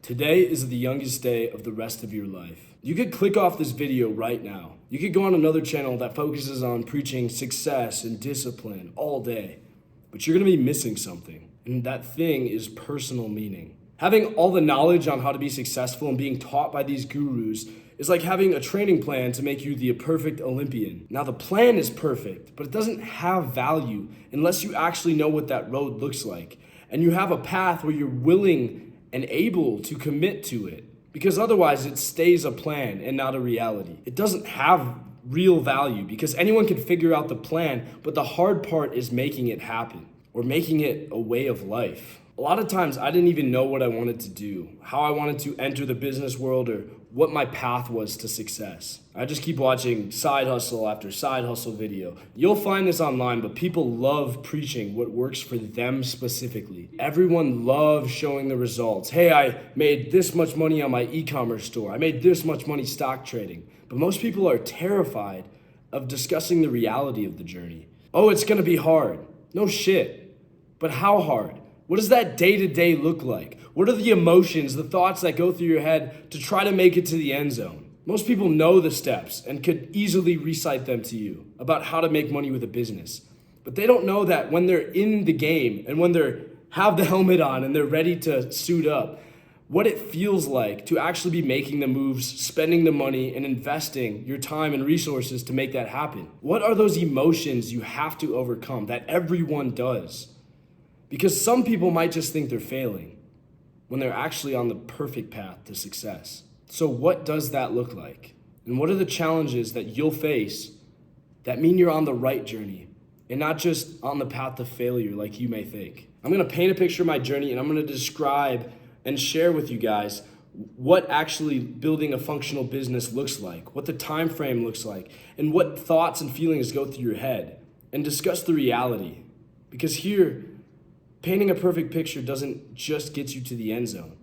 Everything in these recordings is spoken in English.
Today is the youngest day of the rest of your life. You could click off this video right now. You could go on another channel that focuses on preaching success and discipline all day, but you're gonna be missing something, and that thing is personal meaning. Having all the knowledge on how to be successful and being taught by these gurus is like having a training plan to make you the perfect Olympian. Now the plan is perfect, but it doesn't have value unless you actually know what that road looks like, and you have a path where you're willing and able to commit to it, because otherwise it stays a plan and not a reality. It doesn't have real value because anyone can figure out the plan, but the hard part is making it happen or making it a way of life. A lot of times I didn't even know what I wanted to do, how I wanted to enter the business world, or what my path was to success. I just keep watching side hustle after side hustle video. You'll find this online, but people love preaching what works for them specifically. Everyone loves showing the results. Hey, I made this much money on my e-commerce store. I made this much money stock trading. But most people are terrified of discussing the reality of the journey. Oh, it's gonna be hard. No shit. But how hard? What does that day-to-day look like? What are the emotions, the thoughts that go through your head to try to make it to the end zone? Most people know the steps and could easily recite them to you about how to make money with a business. But they don't know that when they're in the game and when they have the helmet on and they're ready to suit up, what it feels like to actually be making the moves, spending the money, and investing your time and resources to make that happen. What are those emotions you have to overcome that everyone does? Because some people might just think they're failing when they're actually on the perfect path to success. So what does that look like? And what are the challenges that you'll face that mean you're on the right journey and not just on the path to failure like you may think? I'm gonna paint a picture of my journey, and I'm gonna describe and share with you guys what actually building a functional business looks like, what the time frame looks like, and what thoughts and feelings go through your head, and discuss the reality. Because here, painting a perfect picture doesn't just get you to the end zone.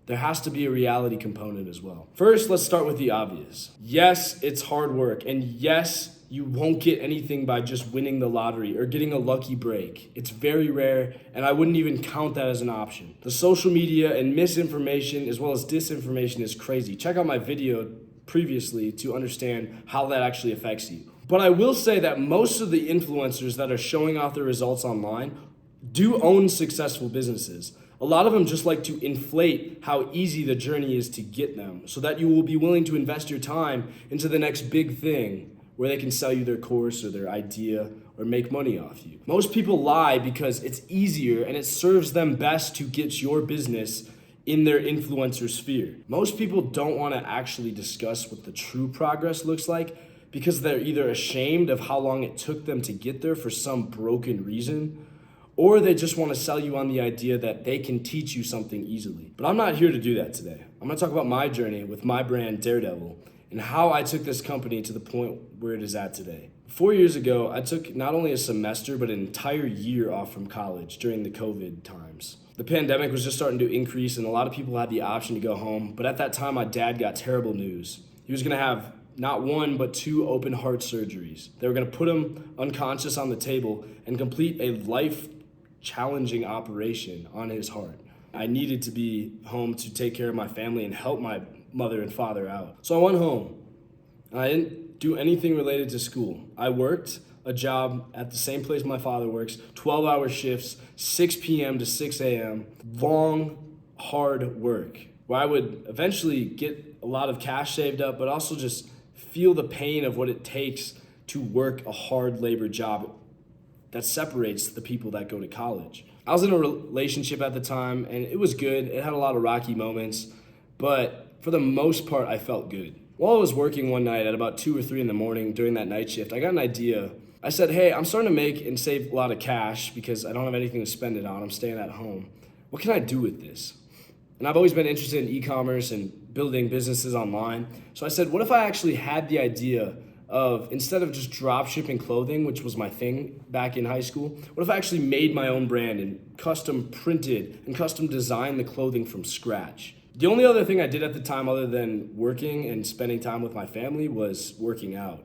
There has to be a reality component as well. First, let's start with the obvious. Yes, it's hard work, and yes, you won't get anything by just winning the lottery or getting a lucky break. It's very rare, and I wouldn't even count that as an option. The social media and misinformation as well as disinformation is crazy. Check out my video previously to understand how that actually affects you. But I will say that most of the influencers that are showing off their results online do own successful businesses. A lot of them just like to inflate how easy the journey is to get them so that you will be willing to invest your time into the next big thing where they can sell you their course or their idea or make money off you. Most people lie because it's easier and it serves them best to get your business in their influencer sphere. Most people don't want to actually discuss what the true progress looks like because they're either ashamed of how long it took them to get there for some broken reason, or they just want to sell you on the idea that they can teach you something easily. But I'm not here to do that today. I'm going to talk about my journey with my brand Daredevil and how I took this company to the point where it is at today. 4 years ago, I took not only a semester, but an entire year off from college during the COVID times. The pandemic was just starting to increase and a lot of people had the option to go home. But at that time, my dad got terrible news. He was going to have not one, but 2 open heart surgeries. They were going to put him unconscious on the table and complete a life-challenging operation on his heart. I needed to be home to take care of my family and help my mother and father out. So I went home. I didn't do anything related to school. I worked a job at the same place my father works, 12-hour shifts, 6 p.m. to 6 a.m., long, hard work, where I would eventually get a lot of cash saved up, but also just feel the pain of what it takes to work a hard labor job that separates the people that go to college. I was in a relationship at the time, and it was good. It had a lot of rocky moments, but for the most part, I felt good. While I was working one night at about 2 or 3 in the morning during that night shift, I got an idea. I said, hey, I'm starting to make and save a lot of cash because I don't have anything to spend it on. I'm staying at home. What can I do with this? And I've always been interested in e-commerce and building businesses online. So I said, what if I actually had the idea of, instead of just drop shipping clothing, which was my thing back in high school, what if I actually made my own brand and custom printed and custom designed the clothing from scratch? The only other thing I did at the time other than working and spending time with my family was working out.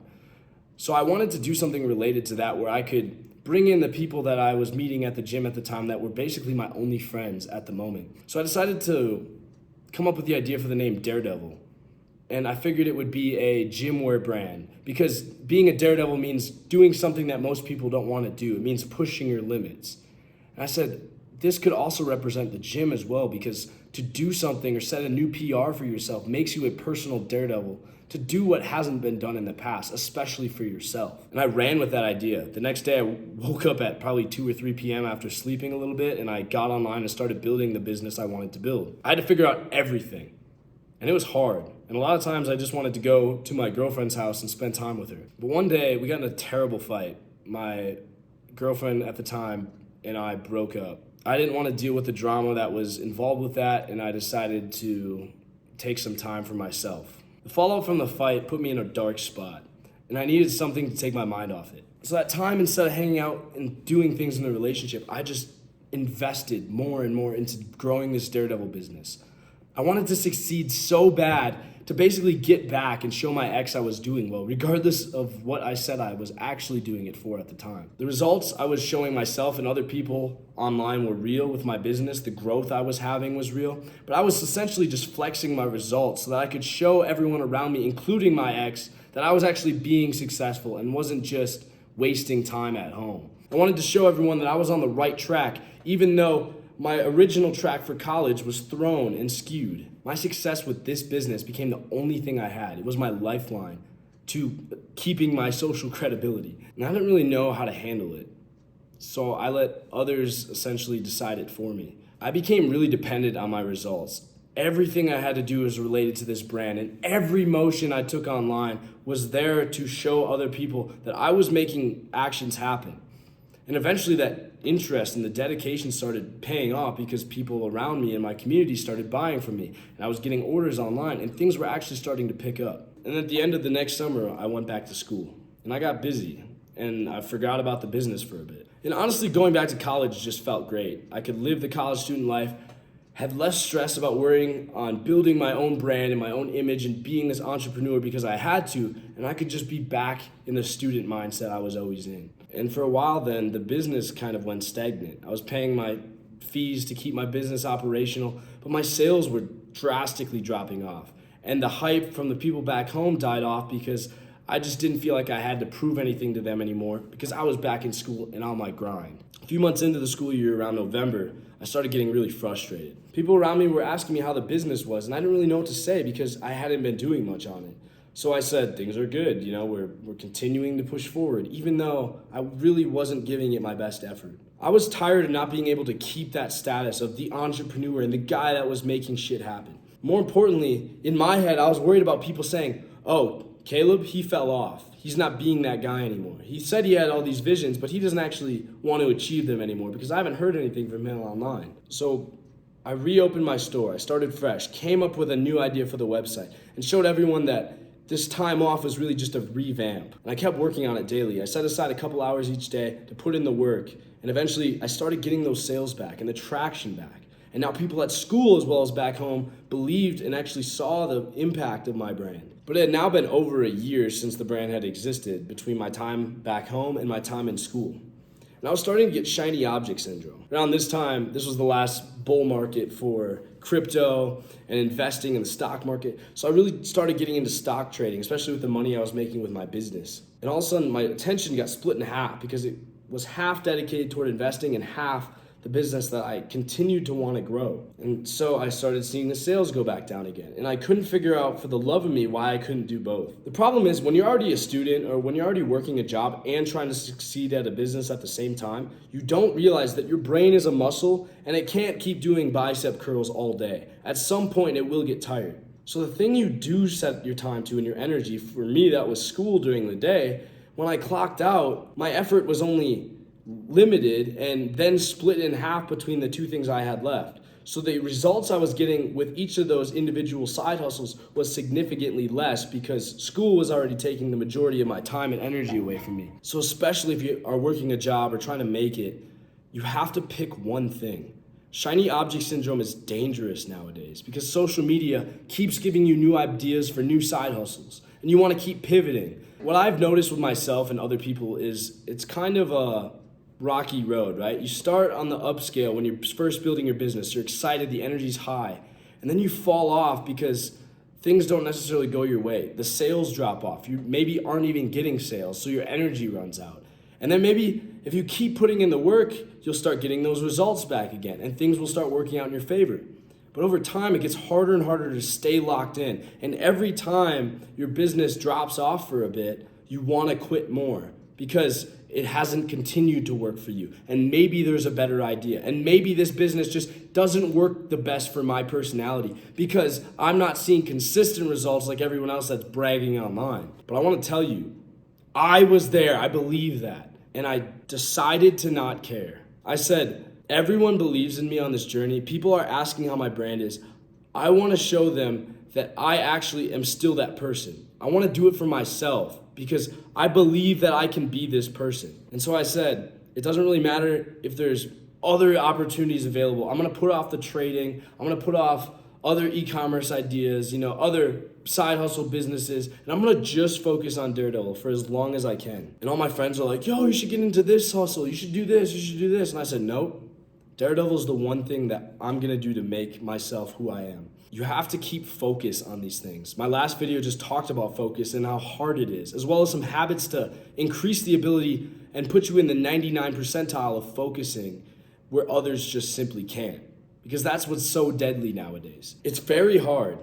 So I wanted to do something related to that where I could bring in the people that I was meeting at the gym at the time that were basically my only friends at the moment. So I decided to come up with the idea for the name Daredevil. And I figured it would be a gym wear brand because being a daredevil means doing something that most people don't want to do. It means pushing your limits. And I said, this could also represent the gym as well because to do something or set a new PR for yourself makes you a personal daredevil to do what hasn't been done in the past, especially for yourself. And I ran with that idea. The next day I woke up at probably 2 or 3 p.m. after sleeping a little bit, and I got online and started building the business I wanted to build. I had to figure out everything, and it was hard. And a lot of times I just wanted to go to my girlfriend's house and spend time with her. But one day we got in a terrible fight. My girlfriend at the time and I broke up. I didn't want to deal with the drama that was involved with that, and I decided to take some time for myself. The fallout from the fight put me in a dark spot, and I needed something to take my mind off it. So that time, instead of hanging out and doing things in the relationship, I just invested more and more into growing this Daredevil business. I wanted to succeed so bad to basically get back and show my ex I was doing well, regardless of what I said I was actually doing it for at the time. The results I was showing myself and other people online were real with my business. The growth I was having was real, but I was essentially just flexing my results so that I could show everyone around me, including my ex, that I was actually being successful and wasn't just wasting time at home. I wanted to show everyone that I was on the right track, even though my original track for college was thrown and skewed. My success with this business became the only thing I had. It was my lifeline to keeping my social credibility. And I didn't really know how to handle it. So I let others essentially decide it for me. I became really dependent on my results. Everything I had to do was related to this brand, and every motion I took online was there to show other people that I was making actions happen. And eventually that interest and the dedication started paying off because people around me in my community started buying from me. And I was getting orders online and things were actually starting to pick up. And at the end of the next summer, I went back to school and I got busy and I forgot about the business for a bit. And honestly, going back to college just felt great. I could live the college student life, had less stress about worrying on building my own brand and my own image and being this entrepreneur because I had to, and I could just be back in the student mindset I was always in. And for a while then, the business kind of went stagnant. I was paying my fees to keep my business operational, but my sales were drastically dropping off. And the hype from the people back home died off because I just didn't feel like I had to prove anything to them anymore because I was back in school and on my grind. A few months into the school year, around November, I started getting really frustrated. People around me were asking me how the business was, and I didn't really know what to say because I hadn't been doing much on it. So I said, things are good, we're continuing to push forward, even though I really wasn't giving it my best effort. I was tired of not being able to keep that status of the entrepreneur and the guy that was making shit happen. More importantly, in my head, I was worried about people saying, oh, Caleb, he fell off. He's not being that guy anymore. He said he had all these visions, but he doesn't actually want to achieve them anymore because I haven't heard anything from him online. So I reopened my store. I started fresh, came up with a new idea for the website, and showed everyone that this time off was really just a revamp. And I kept working on it daily. I set aside a couple hours each day to put in the work, and eventually I started getting those sales back and the traction back. And now people at school as well as back home believed and actually saw the impact of my brand. But it had now been over a year since the brand had existed between my time back home and my time in school. And I was starting to get shiny object syndrome. Around this time, this was the last bull market for crypto and investing in the stock market. So I really started getting into stock trading, especially with the money I was making with my business. And all of a sudden, my attention got split in half because it was half dedicated toward investing and half the business that I continued to want to grow. And so I started seeing the sales go back down again. And I couldn't figure out for the love of me why I couldn't do both. The problem is when you're already a student or when you're already working a job and trying to succeed at a business at the same time, you don't realize that your brain is a muscle and it can't keep doing bicep curls all day. At some point it will get tired. So the thing you do set your time to and your energy, for me that was school during the day, when I clocked out, my effort was only limited and then split in half between the two things I had left. So the results I was getting with each of those individual side hustles was significantly less because school was already taking the majority of my time and energy away from me. So especially if you are working a job or trying to make it, you have to pick one thing. Shiny object syndrome is dangerous nowadays because social media keeps giving you new ideas for new side hustles and you want to keep pivoting. What I've noticed with myself and other people is it's kind of a rocky road, right? You start on the upscale when you're first building your business. You're excited, the energy's high. And then you fall off because things don't necessarily go your way. The sales drop off. You maybe aren't even getting sales, so your energy runs out. And then maybe if you keep putting in the work, you'll start getting those results back again, and things will start working out in your favor. But over time, it gets harder and harder to stay locked in. And every time your business drops off for a bit, you want to quit more because it hasn't continued to work for you. And maybe there's a better idea. And maybe this business just doesn't work the best for my personality because I'm not seeing consistent results like everyone else that's bragging online. But I want to tell you, I was there. I believe that. And I decided to not care. I said, everyone believes in me on this journey. People are asking how my brand is. I want to show them that I actually am still that person. I want to do it for myself because I believe that I can be this person. And so I said, it doesn't really matter if there's other opportunities available. I'm going to put off the trading. I'm going to put off other e-commerce ideas, other side hustle businesses, and I'm going to just focus on Daredevil for as long as I can. And all my friends are like, yo, you should get into this hustle. You should do this. You should do this. And I said, nope. Daredevil is the one thing that I'm going to do to make myself who I am. You have to keep focus on these things. My last video just talked about focus and how hard it is, as well as some habits to increase the ability and put you in the 99 percentile of focusing where others just simply can't. Because that's what's so deadly nowadays. It's very hard.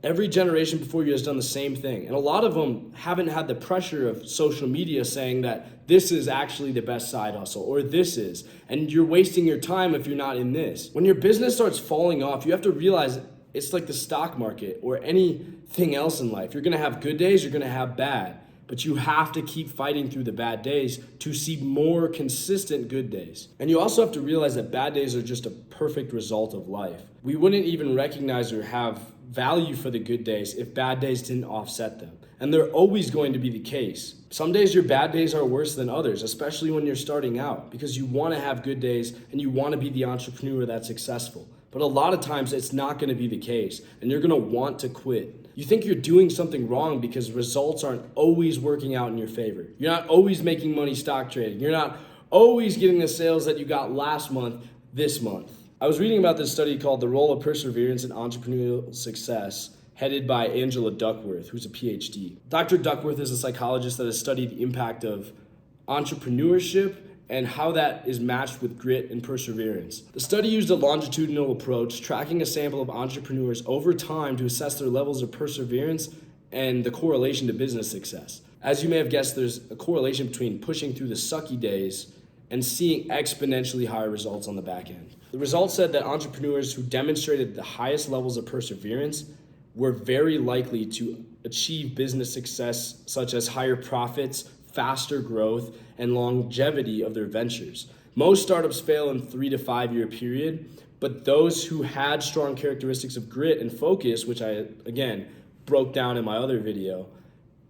Every generation before you has done the same thing. And a lot of them haven't had the pressure of social media saying that this is actually the best side hustle or this is. And you're wasting your time if you're not in this. When your business starts falling off, you have to realize it's like the stock market or anything else in life. You're going to have good days, you're going to have bad. But you have to keep fighting through the bad days to see more consistent good days. And you also have to realize that bad days are just a perfect result of life. We wouldn't even recognize or have value for the good days if bad days didn't offset them. And they're always going to be the case. Some days your bad days are worse than others, especially when you're starting out, because you want to have good days and you want to be the entrepreneur that's successful. But a lot of times it's not going to be the case, and you're going to want to quit. You think you're doing something wrong because results aren't always working out in your favor. You're not always making money stock trading. You're not always getting the sales that you got last month, this month. I was reading about this study called The Role of Perseverance in Entrepreneurial Success, headed by Angela Duckworth, who's a PhD. Dr. Duckworth is a psychologist that has studied the impact of entrepreneurship and how that is matched with grit and perseverance. The study used a longitudinal approach, tracking a sample of entrepreneurs over time to assess their levels of perseverance and the correlation to business success. As you may have guessed, there's a correlation between pushing through the sucky days and seeing exponentially higher results on the back end. The results said that entrepreneurs who demonstrated the highest levels of perseverance were very likely to achieve business success, such as higher profits, faster growth, and longevity of their ventures. Most startups fail in 3 to 5 year period, but those who had strong characteristics of grit and focus, which I, again, broke down in my other video,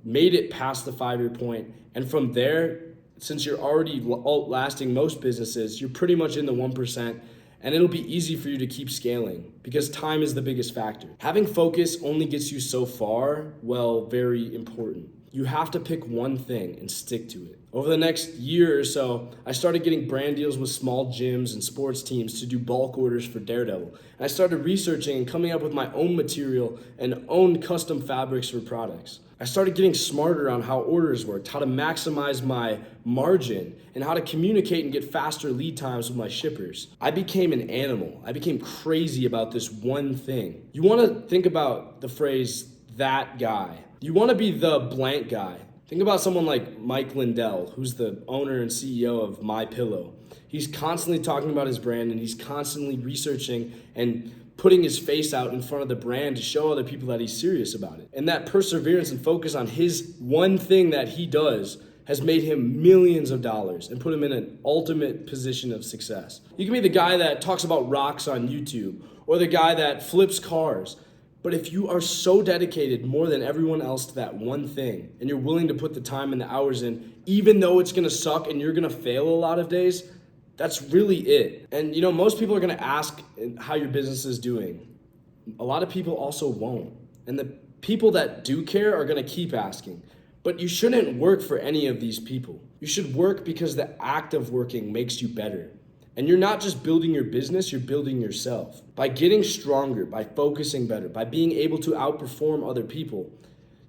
made it past the 5 year point. And from there, since you're already outlasting most businesses, you're pretty much in the 1%, and it'll be easy for you to keep scaling because time is the biggest factor. Having focus only gets you so far, well, very important. You have to pick one thing and stick to it. Over the next year or so, I started getting brand deals with small gyms and sports teams to do bulk orders for Daredevil. And I started researching and coming up with my own material and own custom fabrics for products. I started getting smarter on how orders worked, how to maximize my margin, and how to communicate and get faster lead times with my shippers. I became an animal. I became crazy about this one thing. You want to think about the phrase, that guy. You want to be the blank guy. Think about someone like Mike Lindell, who's the owner and CEO of MyPillow. He's constantly talking about his brand, and he's constantly researching and putting his face out in front of the brand to show other people that he's serious about it. And that perseverance and focus on his one thing that he does has made him millions of dollars and put him in an ultimate position of success. You can be the guy that talks about rocks on YouTube or the guy that flips cars. But if you are so dedicated more than everyone else to that one thing, and you're willing to put the time and the hours in, even though it's gonna suck and you're gonna fail a lot of days, that's really it. And most people are gonna ask how your business is doing. A lot of people also won't. And the people that do care are gonna keep asking. But you shouldn't work for any of these people. You should work because the act of working makes you better. And you're not just building your business, you're building yourself. By getting stronger, by focusing better, by being able to outperform other people,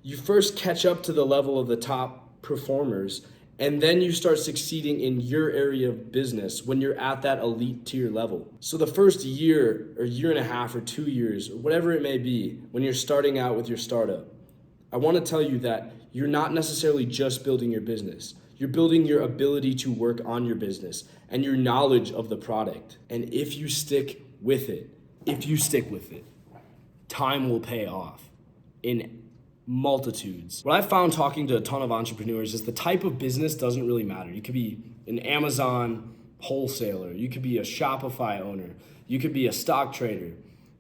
you first catch up to the level of the top performers, and then you start succeeding in your area of business when you're at that elite tier level. So the first year or year and a half or 2 years or whatever it may be, when you're starting out with your startup, I want to tell you that you're not necessarily just building your business. You're building your ability to work on your business and your knowledge of the product. And if you stick with it, time will pay off in multitudes. What I found talking to a ton of entrepreneurs is the type of business doesn't really matter. You could be an Amazon wholesaler. You could be a Shopify owner. You could be a stock trader.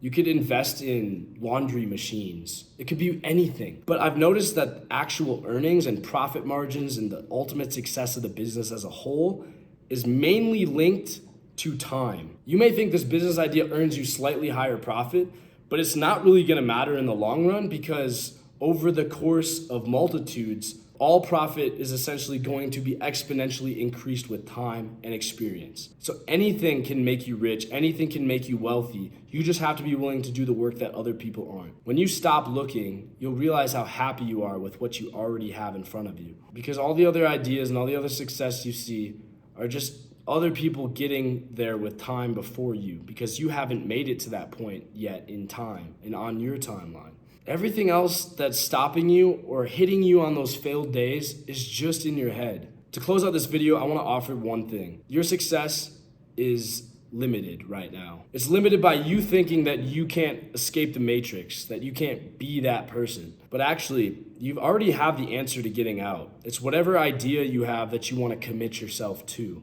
You could invest in laundry machines. It could be anything. But I've noticed that actual earnings and profit margins and the ultimate success of the business as a whole is mainly linked to time. You may think this business idea earns you slightly higher profit, but it's not really gonna matter in the long run because over the course of multitudes, all profit is essentially going to be exponentially increased with time and experience. So anything can make you rich, anything can make you wealthy. You just have to be willing to do the work that other people aren't. When you stop looking, you'll realize how happy you are with what you already have in front of you. Because all the other ideas and all the other success you see are just other people getting there with time before you because you haven't made it to that point yet in time and on your timeline. Everything else that's stopping you or hitting you on those failed days is just in your head. To close out this video, I want to offer one thing. Your success is limited right now. It's limited by you thinking that you can't escape the matrix, that you can't be that person. But actually, you already have the answer to getting out. It's whatever idea you have that you want to commit yourself to.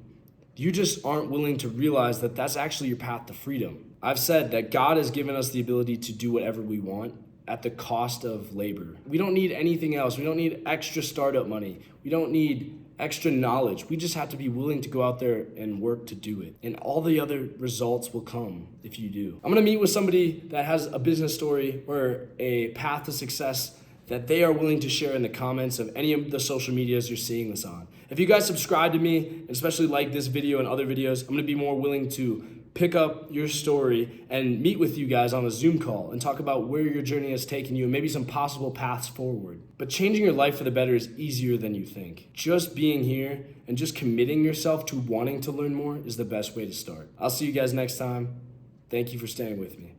You just aren't willing to realize that that's actually your path to freedom. I've said that God has given us the ability to do whatever we want at the cost of labor. We don't need anything else. We don't need extra startup money. We don't need extra knowledge. We just have to be willing to go out there and work to do it. And all the other results will come if you do. I'm gonna meet with somebody that has a business story or a path to success that they are willing to share in the comments of any of the social medias you're seeing this on. If you guys subscribe to me, and especially like this video and other videos, I'm gonna be more willing to pick up your story and meet with you guys on a Zoom call and talk about where your journey has taken you and maybe some possible paths forward. But changing your life for the better is easier than you think. Just being here and just committing yourself to wanting to learn more is the best way to start. I'll see you guys next time. Thank you for staying with me.